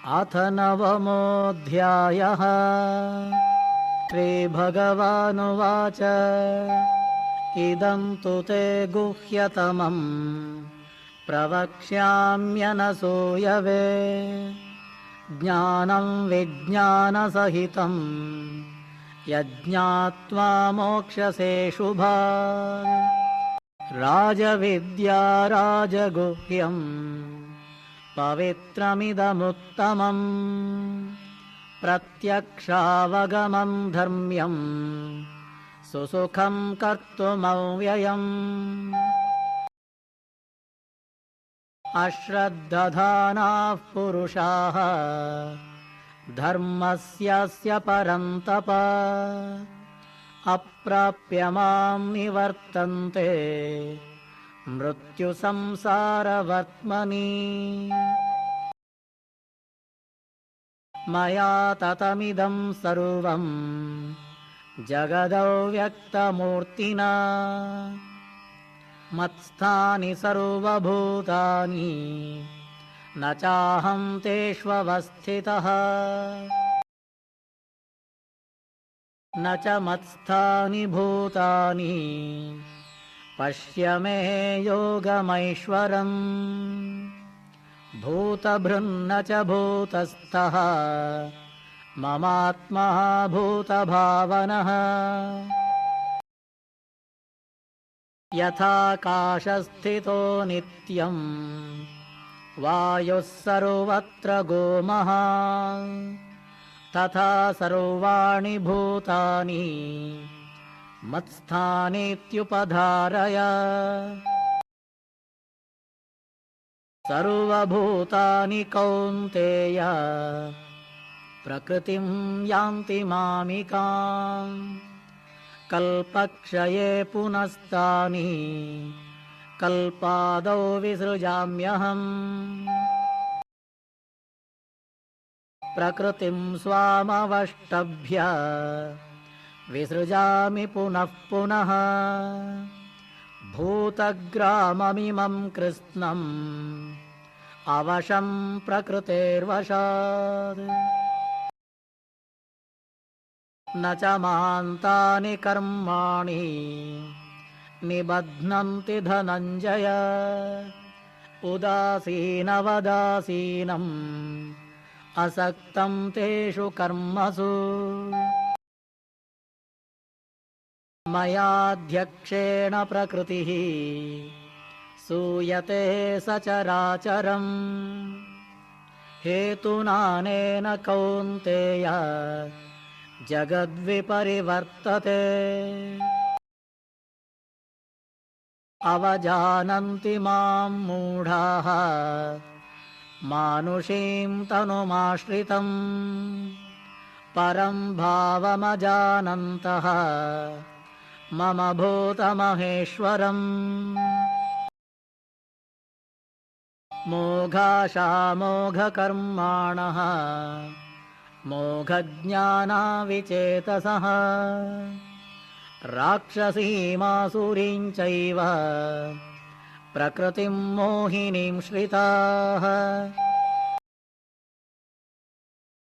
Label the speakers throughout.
Speaker 1: अथ नवमोऽध्यायः। श्रीभगवानुवाच इदं तु ते गुह्यतमं प्रवक्ष्याम्यनसूयवे ज्ञानं विज्ञानसहितं यज्ञात्वा मोक्ष्यसे शुभात्। राजविद्या राजगुह्यम् पवित्रमिदमुत्तमम् प्रत्यक्षावगमं धर्म्यं सुसुखं कर्तुमव्ययम्। अश्रद्धधानाः पुरुषाः धर्मस्यास्य परन्तप अप्राप्य मां निवर्तन्ते मृत्युसंसारवर्त्मनि। मया ततमिदं सर्वं जगदव्यक्तमूर्तिना मत्स्थानि सर्वभूतानि न चाहं तेष्वस्थितः न च मत्स्थानि भूतानि पश्य मे योगमैश्वरम्। भूतभृन्न च भूतस्थः ममात्मा भूतभावनः। यथाकाशस्थितो नित्यं वायुः सर्वत्र गोमहान् तथा सर्वाणि भूतानि मत्स्थानीत्युपधारय। सर्वभूतानि कौन्तेय प्रकृतिं यान्ति मामिकाम् कल्पक्षये पुनस्तानि कल्पादौ विसृजाम्यहम्। प्रकृतिं स्वामवष्टभ्य विसृजामि पुनः पुनः भूतग्राममिमं कृत्स्नम् अवशं प्रकृतेर्वशात्। न च महान्तानि कर्माणि निबध्नन्ति धनञ्जय उदासीनवदासीनम् असक्तं तेषु कर्मसु। मयाध्यक्षेण प्रकृतिः सूयते सचराचरम् हेतुनानेन कौन्तेय जगद्विपरिवर्तते। अवजानन्ति मां मूढाः मानुषीं तनुमाश्रितम् परं भावमजानन्तः मम भूतमहेश्वरम्। मोघाशामोघकर्माणः मोघज्ञानाविचेतसः राक्षसीमासुरीं चैव प्रकृतिं मोहिनीं श्रिताः।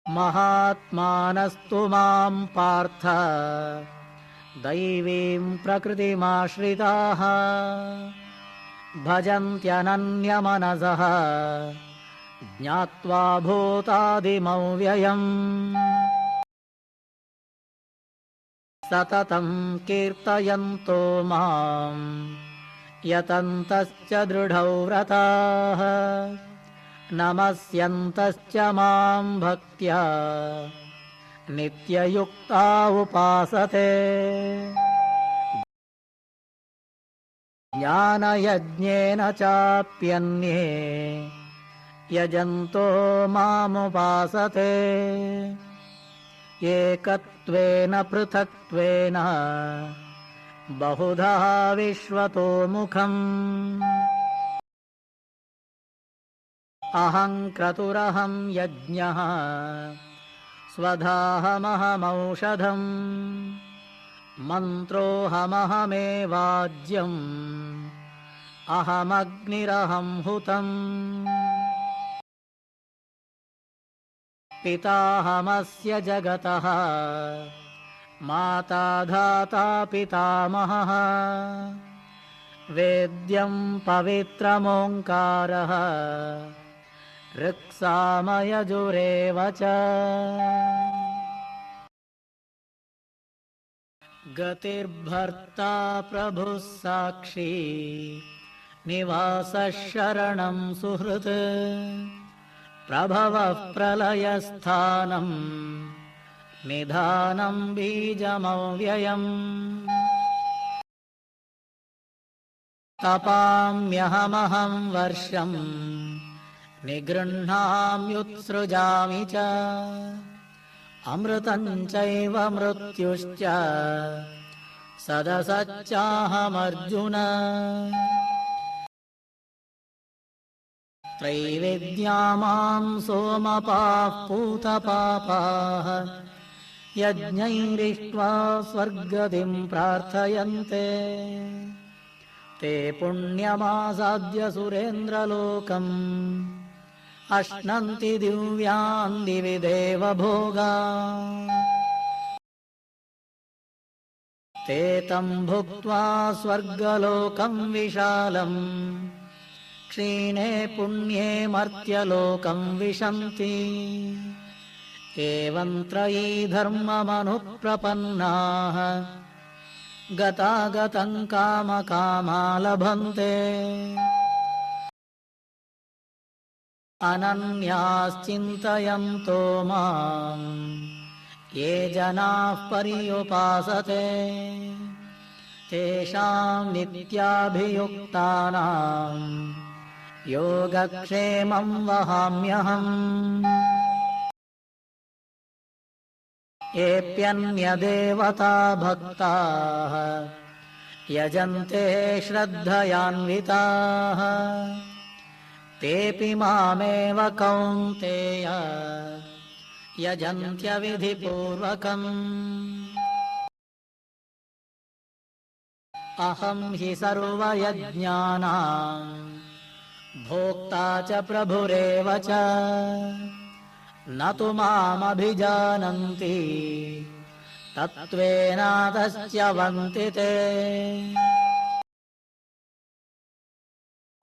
Speaker 1: महात्मानस्तु मां पार्थ दैवीं प्रकृतिमाश्रिताः भजन्त्यनन्यमनसः ज्ञात्वा भूतादिमव्ययम्। सततं कीर्तयन्तो मां यतन्तश्च दृढौ व्रताः नमस्यन्तश्च मां भक्त्या नित्ययुक्ता उपासते। ज्ञानयज्ञेन चाप्यन्ये यजन्तो मामुपासते एकत्वेन पृथक्त्वेन बहुधा विश्वतो मुखम्। अहं क्रतुरहं यज्ञः स्वधाहमहमौषधम् मन्त्रोऽहमहमेवाज्यम् अहमग्निरहं हुतम्। पिताहमस्य जगतः माता धाता पितामहः वेद्यं पवित्रमोङ्कारः ऋक्सामयजुरेव च गतिर्भर्ता प्रभुः साक्षी निवासः शरणं सुहृत् प्रभवः प्रलयस्थानं निधानं बीजमव्ययम् तपाम्यहमहं वर्षं निगृह्णाम्युत्सृजामि च अमृतं चैव मृत्युश्च सदसच्चाहमर्जुन त्रैविद्यामां सोमपाः पूतपापाः यज्ञैरिष्ट्वा स्वर्गतिं प्रार्थयन्ते ते पुण्यमासाद्य सुरेन्द्रलोकम् अश्नन्ति दिव्यान् दिवि देवभोगान् ते तं भुक्त्वा स्वर्गलोकं विशालम् क्षीणे पुण्ये मर्त्यलोकं विशन्ति एवं त्रयी धर्ममनुप्रपन्नाः गतागतं कामकामा लभन्ते अनन्याश्चिन्तयन्तो मां ये जनाः पर्युपासते तेषां नित्याभियुक्तानां योगक्षेमं वहाम्यहम् येऽप्यन्यदेवता भक्ताः यजन्ते श्रद्धयान्विताः तेऽपि मामेव कौन्तेय यजन्त्यविधिपूर्वकम् अहं हि सर्वयज्ञानां भोक्ता च प्रभुरेव च न तु मामभिजानन्ति तत्त्वेनातश्च्यवन्ति ते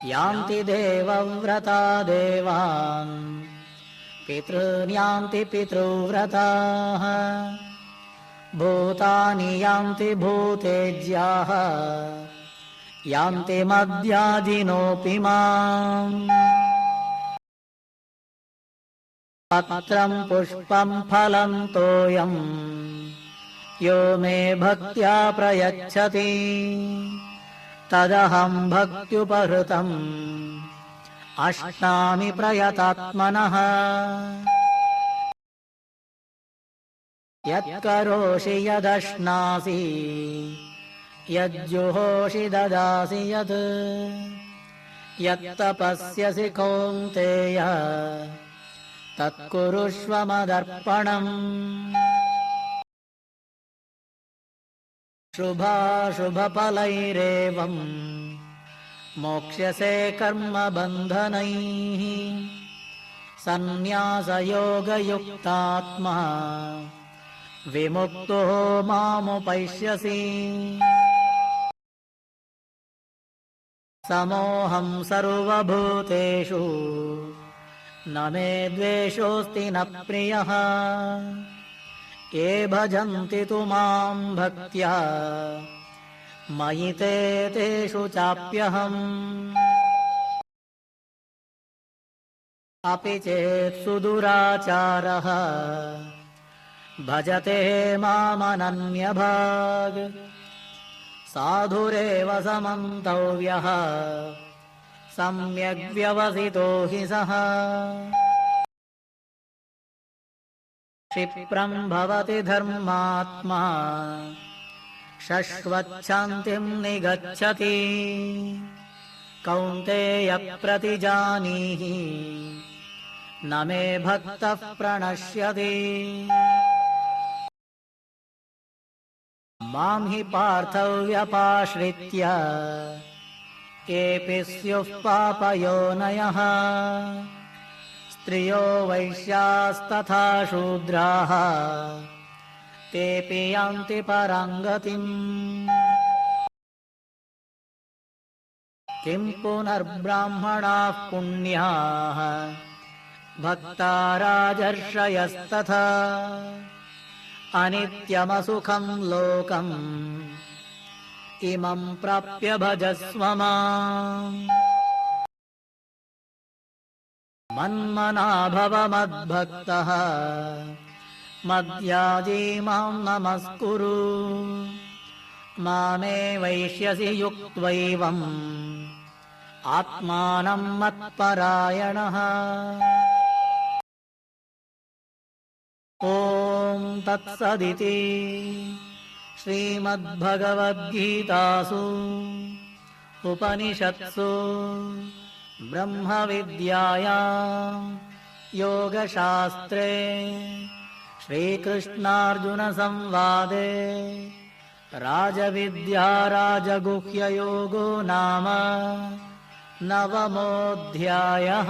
Speaker 1: यान्ति देवव्रता देवान् पितॄन् यान्ति पितृव्रताः भूतानि यान्ति भूतेज्याः यान्ति मद्याजिनोऽपि माम् पत्रं पुष्पं फलं तोयं यो मे भक्त्या प्रयच्छति तदहं भक्त्युपहृतम् अश्नामि प्रयतात्मनः यत्करोषि यदश्नासि यज्जुहोषि ददासि यत् यत्तपस्यसि कौन्तेय तत्कुरुष्व मदर्पणम् शुभाशुभफलैरेवम् मोक्ष्यसे कर्मबन्धनैः सन्न्यासयोगयुक्तात्मा विमुक्तो मामुपैष्यसि समोऽहं सर्वभूतेषु न मे द्वेषोऽस्ति न प्रियः ये भजन्ति तु मां भक्त्या मयि ते तेषु चाप्यहम् अपि चेत् सुदुराचारः भजते मामनन्यभाग् साधुरेव समन्तव्यः सम्यग्व्यवसितो हि सः क्षिप्रं भवति धर्मात्मा शश्वच्छान्तिं निगच्छति कौन्तेय प्रतिजानीहि न मे भक्तः प्रणश्यति मां हि पार्थव्यपाश्रित्य येऽपि स्युः पापयोनयः स्त्रियो वैश्यास्तथा शूद्राः तेऽपि यान्ति परां गतिम् किं पुनर्ब्राह्मणाः पुण्याः भक्ता राजर्षयस्तथा अनित्यमसुखं लोकम् इमं प्राप्य भजस्व माम् मन्मना भव मद्भक्तः मद्याजी मां नमस्कुरु मामे वैष्यसि युक्त्वैवम् आत्मानं मत्परायणः ॐ तत्सदिति श्रीमद्भगवद्गीतासु उपनिषत्सु ब्रह्मविद्यायां योगशास्त्रे श्रीकृष्णार्जुनसंवादे राजविद्या राजगुह्ययोगो नाम 9मोऽध्यायः।